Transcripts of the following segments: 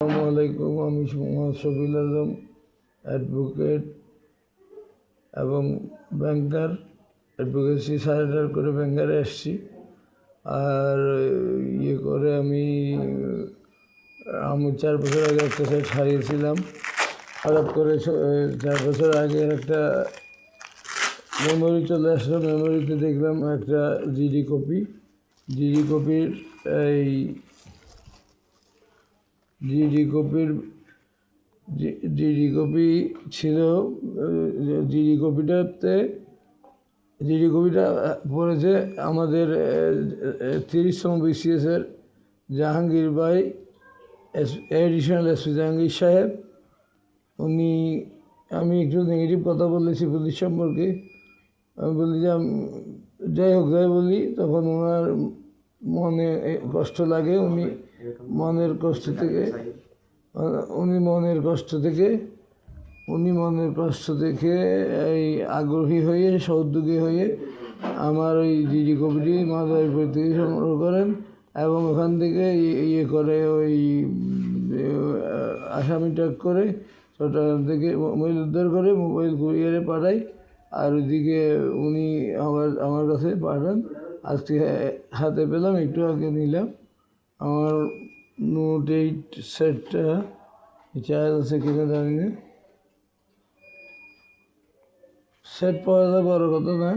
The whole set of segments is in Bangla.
আসসালামু আলাইকুম। আমি মোহাম্মদ শফিউল আজম, অ্যাডভোকেট এবং ব্যাংকার। অ্যাডভোকেসি সারেন্ডার করে ব্যাংকারে আসছি। আর করে আমি 4 বছর আগে একটা সাইট হারিয়েছিলাম। হঠাৎ করে 4 বছর আগে একটা মেমোরি চলে আসলো। মেমোরিতে দেখলাম একটা জিডি কপির জিডি কপি ছিল। জিডি কপিটা পড়েছে আমাদের 30তম BCSের জাহাঙ্গীর ভাই, এডিশনাল এসপি জাহাঙ্গীর সাহেব। আমি একটু নেগেটিভ কথা বলেছি পুলিশ সম্পর্কে। আমি বলি যে যাই হোক যাই বলি, তখন ওনার মনে কষ্ট লাগে। উনি মনের কষ্ট থেকে এই আগ্রহী হয়ে, সৌদ্যোগী হয়ে আমার ওই জিডি কপিটি মাদারীপুর থেকে সংগ্রহ করেন এবং ওখান থেকে করে ওই আসামি ট্র্যাক করে চট্টগ্রাম থেকে মোবাইল উদ্ধার করে মোবাইল কুরিয়ারে পাঠায়। আর ওইদিকে উনি আমার কাছে পাঠান। আজকে হাতে পেলাম, একটু আগে নিলাম। আমার নোট 8 সেটটা চার্জ আছে কিনা জানি না। সেট পাওয়াটা বড় কথা না,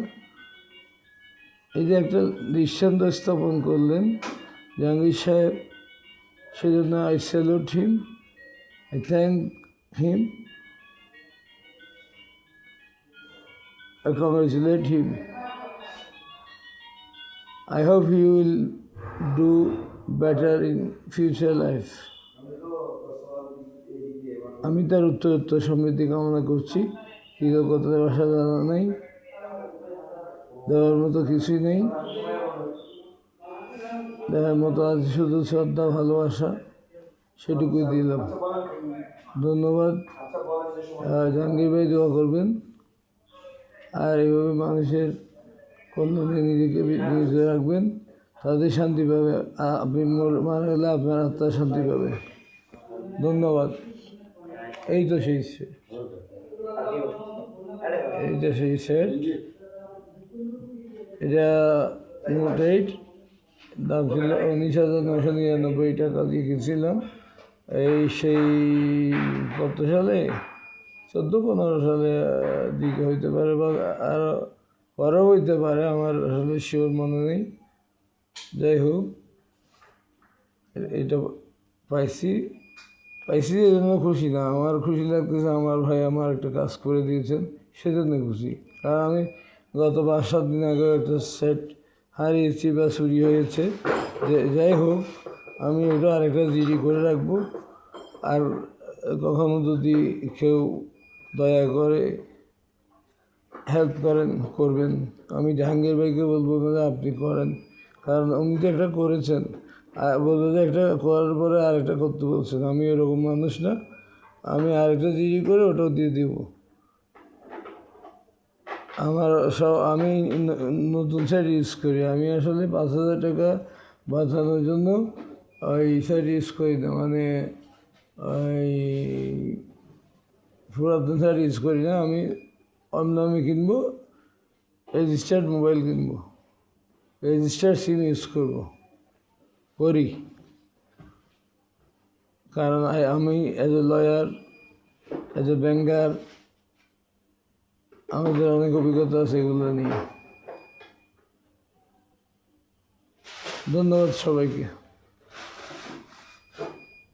এই যে একটা দৃষ্টান্ত স্থাপন করলেন জাহাঙ্গীর সাহেব, সেজন্য I salute him, I thank him, I congratulate him. I hope he will do better in future life. আমি তার উত্তরোত্তর সমৃদ্ধি কামনা করছি। কৃতজ্ঞতার ভাষা জানা নেই, দেওয়ার মতো কিছুই নেই। দেওয়ার মতো আজ শুধু শ্রদ্ধা, ভালোবাসা, সেটুকুই দিলাম। ধন্যবাদ। জাহাঙ্গীর ভাই দোয়া করবেন, আর এইভাবে মানুষের কল্যাণে নিজেকে নিয়োজিত রাখবেন, তাদের শান্তি পাবে। আপনি মারা গেলে আপনার আত্মা শান্তি পাবে। ধন্যবাদ। এই তো সেই সেট, এটা নোট 8, দাম ছিল 19,999 টাকা দিয়ে কিনছিলাম। সেই কত সালে, 14-15 সালে দিকে হইতে পারে, বা আরও পরেও হইতে পারে, আমার আসলে শিওর মনে নেই। যাই হোক, এটা পাইছি এই জন্য খুশি না, আমার খুশি লাগতেছে আমার ভাই আমার একটা কাজ করে দিয়েছেন, সেজন্য খুশি। কারণ আমি গত 5-7 দিন আগে একটা সেট হারিয়েছি বা চুরি হয়েছে। যাই হোক, আমি ওটা আরেকটা জিডি করে রাখবো। আর কখনো যদি কেউ দয়া করে হেল্প করবেন, আমি জাহাঙ্গীর ভাইকে বলবো না আপনি করেন, কারণ উনি তো একটা করেছেন, বলবো যে একটা করার পরে আরেকটা করতে বলছেন। আমি এরকম মানুষ না, আমি আরেকটা জিডি করে ওটাও দিয়ে দিব। আমি নতুন সাইট ইউজ করি। আমি আসলে 5,000 টাকা বাঁচানোর জন্য ওই সাইট ইউজ করি না, মানে ওই পুরাতন সাইট ইউজ করি না। আমি অন্য কিনবো, রেজিস্টার্ড মোবাইল কিনবো, রেজিস্টার্ড সিম ইউজ করি। কারণ আমি as a lawyer, as a banker, আমাদের অনেক অভিজ্ঞতা আছে এগুলো নিয়ে। ধন্যবাদ সবাইকে।